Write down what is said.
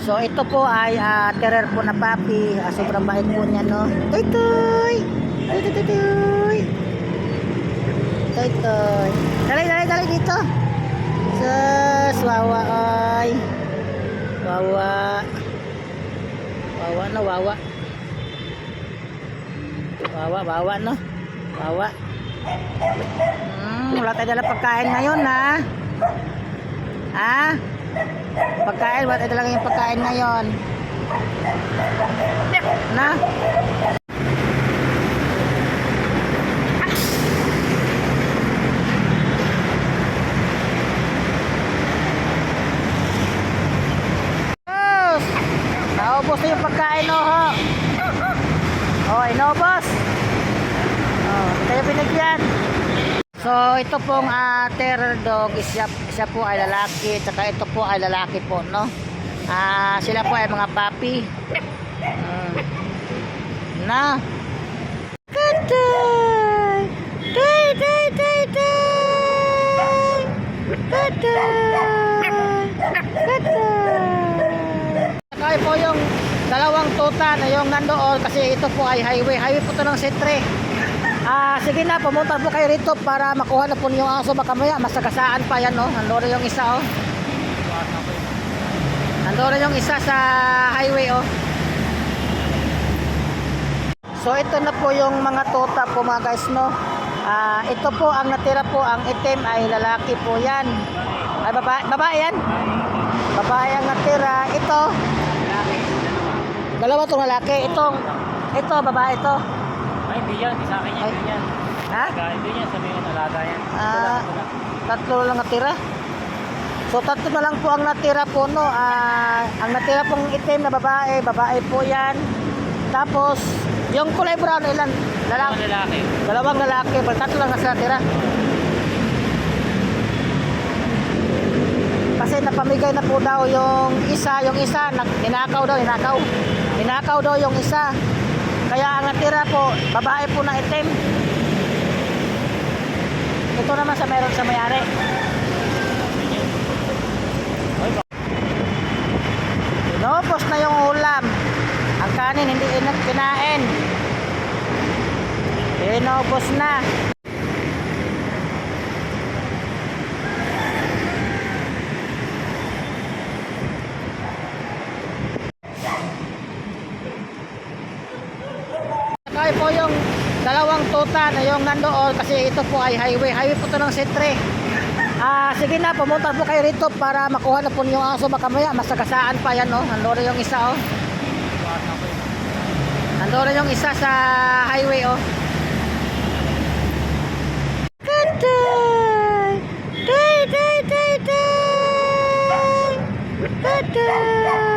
So ito po ay terror po na puppy. Sobrang bait po niya, no. Toy toy. Toy toy toy toy. Toy toy. Dali dito. Sus, wawa ay. Wawa. Wawa no, wawa. Wawa no. Wawa. Wala tayo dala pagkain ngayon, ha. Ha? Pagkain, wala tayo dala yung pagkain ngayon. Na? Naubos na yung pagkain, no, ho. Oh, inubos. Oh, tayo binigyan. So, ito pong terror dog, siya po ay lalaki, tsaka ito po ay lalaki po, no? Sila po ay mga puppy. Na? Katay! Tay, tay, tay, tay! Katay! Katay! Tsaka po yung dalawang tuta na yung nandoon, kasi ito po ay highway po ito ng Setre. Sige na, pumunta po kayo rito para makuha na po yung aso. Makamaya, masagasaan pa yan, no? Nandun yung isa, oh. Nandun yung isa sa highway, oh. So, ito na po yung mga tuta po, mga guys, no? Ito po, ang natira po, ang itim ay lalaki po yan. Ay, babae yan? Babae ang natira. Ito, dalawa itong lalaki. Ito, babae ito. Ay, hindi yan. Sa akin yan. Hindi yan. Ha? Hindi yan. Sabi nga alaga yan. Tatlo lang natira. So, tatlo na lang po ang natira po, no? Ang natira pong itim na babae po yan. Tapos, yung kulay brown, ilan? Lalaki. Dalawang lalaki. Tatlo lang nasa natira. Kasi napamigay na po daw yung isa. Ninakaw daw yung isa. Kaya ang natira po, babae po na itim. Ito naman sa meron sa mayari. Inubos na yung ulam. Ang kanin hindi kinain. Inubos na. Kaya po yung dalawang tuta na yung nandoon, kasi ito po ay highway po ito ng Setre. Sige na, pumunta po kayo rito para makuha na po yung aso. Makamaya, masagasaan pa yan, no? Nandun yung isa, oh. Nandun yung isa sa highway, oh. Katay! Tay, tay, tay, tay! Katay!